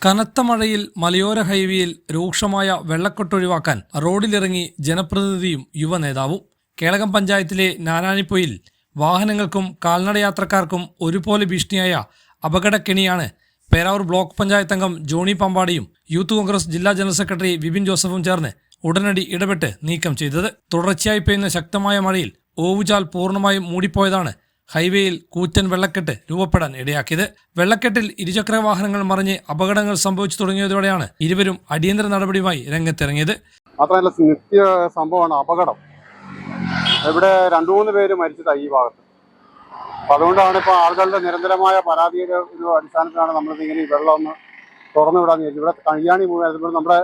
കനത്ത മഴയിൽ മലയോര ഹൈവേയിൽ രൂക്ഷമായ വെള്ളക്കെട്ടൊഴിവാക്കാൻ റോഡിലിറങ്ങി ജനപ്രതിനിധിയും യുവനേതാവും. കേളകം പഞ്ചായത്തിലെ നാനാനിപ്പൊയിൽ വാഹനങ്ങൾക്കും കാൽനടയാത്രക്കാർക്കും ഒരുപോലെ ഭീഷണിയായ അപകടക്കെണിയാണ് പേരാവൂർ ബ്ലോക്ക് പഞ്ചായത്ത് അംഗം ജോണി പമ്പാടിയും യൂത്ത് കോൺഗ്രസ് ജില്ലാ ജനറൽ സെക്രട്ടറി വിപിൻ ജോസഫും ചേർന്ന് ഉടനടി ഇടപെട്ട് നീക്കം ചെയ്തത്. തുടർച്ചയായി പെയ്യുന്ന ശക്തമായ മഴയിൽ ഓവുചാൽ പൂർണ്ണമായും മൂടിപ്പോയതാണ് ഹൈവേയിൽ കൂറ്റൻ വെള്ളക്കെട്ട് രൂപപ്പെടാൻ ഇടയാക്കിയത്. വെള്ളക്കെട്ടിൽ ഇരുചക്ര വാഹനങ്ങൾ മറിഞ്ഞ് അപകടങ്ങൾ സംഭവിച്ചു തുടങ്ങിയതോടെയാണ് ഇരുവരും അടിയന്തര നടപടിയുമായി രംഗത്തിറങ്ങിയത്. മാത്രമല്ല, നിത്യ സംഭവമാണ് അപകടം. ഇവിടെ 2-3 പേര് മരിച്ചതായി ഈ ഭാഗത്ത്. അപ്പം അതുകൊണ്ടാണ് ഇപ്പോൾ ആളുകളുടെ നിരന്തരമായ പരാതിയുടെ ഒരു അടിസ്ഥാനത്തിലാണ് നമ്മളിങ്ങനെ ഈ വെള്ളം ഒന്ന് തുറന്നു വിടാന്ന് വിചാരിച്ചു. ഇവിടെ കയ്യാണി മുഴുവൻ, അതുപോലെ നമ്മുടെ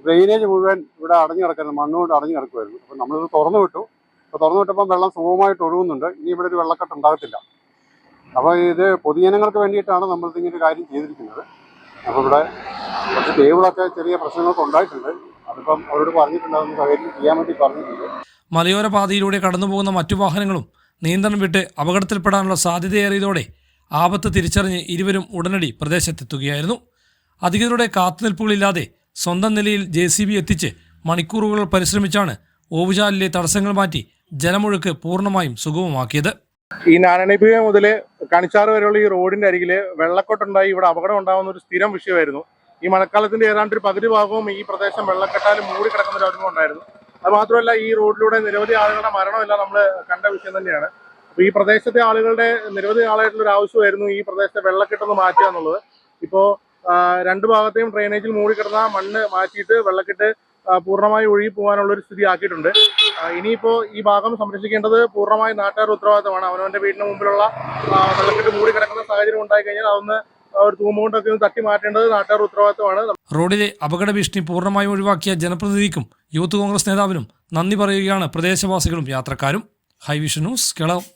ഡ്രെയിനേജ് മുഴുവൻ ഇവിടെ അടഞ്ഞു കിടക്കുന്നത്, മണ്ണുകൊണ്ട് അടഞ്ഞു കിടക്കുമായിരുന്നു. അപ്പം നമ്മളിത് തുറന്നു വിട്ടു. അപ്പോൾ തുറന്നു വിട്ടപ്പം വെള്ളം സുഗമമായിട്ട് ഒഴുകുന്നുണ്ട്. ഇനി ഇവിടെ ഒരു വെള്ളക്കെട്ട് ഉണ്ടാകത്തില്ല. അപ്പോൾ ഇത് പൊതുജനങ്ങൾക്ക് വേണ്ടിയിട്ടാണ് നമ്മളിങ്ങനെ ഒരു കാര്യം ചെയ്തിരിക്കുന്നത്. അപ്പോൾ ഇവിടെ കുറച്ച് കേബിളൊക്കെ ചെറിയ പ്രശ്നങ്ങളൊക്കെ ഉണ്ടായിട്ടുണ്ട്. അതിപ്പം അവരോട് പറഞ്ഞിട്ടുണ്ട്, അതൊന്ന് സഹകരിച്ച് ചെയ്യാൻ വേണ്ടി പറഞ്ഞിട്ടുണ്ട്. മലയോര പാതയിലൂടെ കടന്നുപോകുന്ന മറ്റു വാഹനങ്ങളും നിയന്ത്രണം വിട്ട് അപകടത്തിൽപ്പെടാനുള്ള സാധ്യതയേറിയതോടെ ആപത്ത് തിരിച്ചറിഞ്ഞ് ഇരുവരും ഉടനടി പ്രദേശത്തെത്തുകയായിരുന്നു. അധികൃതരുടെ കാത്തുനിൽപ്പുകളില്ലാതെ സ്വന്തം നിലയിൽ JCB എത്തിച്ച് മണിക്കൂറുകൾ പരിശ്രമിച്ചാണ് ഓവുചാലിലെ തടസ്സങ്ങൾ മാറ്റി ജലമൊഴുക്ക് പൂർണ്ണമായും സുഗമമാക്കിയത്. ഈ നാരായണീപുഴ മുതൽ കണിച്ചാറ് വരെയുള്ള ഈ റോഡിന്റെ അരികില് വെള്ളക്കെട്ടുണ്ടായി ഇവിടെ അപകടം ഉണ്ടാകുന്ന ഒരു സ്ഥിരം വിഷയമായിരുന്നു. ഈ മഴക്കാലത്തിന്റെ ഏതാണ്ട് ഒരു പകുതി ഭാഗവും ഈ പ്രദേശം വെള്ളക്കെട്ടാലും മൂടി കിടക്കുന്ന ഒരു അനുഭവം ഉണ്ടായിരുന്നു. അത് മാത്രമല്ല, ഈ റോഡിലൂടെ നിരവധി ആളുകളുടെ മരണമെല്ലാം നമ്മൾ കണ്ട വിഷയം തന്നെയാണ്. അപ്പോൾ ഈ പ്രദേശത്തെ ആളുകളുടെ നിരവധി ആളായിട്ടുള്ള ഒരു ആവശ്യമായിരുന്നു ഈ പ്രദേശത്തെ വെള്ളക്കെട്ടൊന്ന് മാറ്റുക എന്നുള്ളത്. ഇപ്പോൾ 2 ഭാഗത്തെയും ഡ്രെയിനേജിൽ മൂടിക്കിടന്ന മണ്ണ് മാറ്റിയിട്ട് വെള്ളക്കെട്ട് പൂർണ്ണമായി ഒഴുകി പോകാനുള്ളൊരു സ്ഥിതി ആക്കിയിട്ടുണ്ട്. ഇനിയിപ്പോൾ ഈ ഭാഗം സംരക്ഷിക്കേണ്ടത് പൂർണ്ണമായി നാട്ടുകാരുടെ ഉത്തരവാദിത്തമാണ്. അവനവൻ്റെ വീടിന് മുമ്പിലുള്ള വെള്ളക്കെട്ട് മൂടിക്കിടക്കുന്ന സാഹചര്യം ഉണ്ടായി കഴിഞ്ഞാൽ അതൊന്ന് ഒരു തൂമ്പുകൊണ്ടൊക്കെ ഒന്ന് തട്ടി മാറ്റേണ്ടത് നാട്ടുകാരുടെ ഉത്തരവാദിത്തമാണ്. റോഡിലെ അപകട ഭീഷണി പൂർണ്ണമായും ഒഴിവാക്കിയ ജനപ്രതിനിധിക്കും യൂത്ത് കോൺഗ്രസ് നേതാവിനും നന്ദി പറയുകയാണ് പ്രദേശവാസികളും യാത്രക്കാരും. ഹൈവിഷൻ ന്യൂസ്, കേളകം.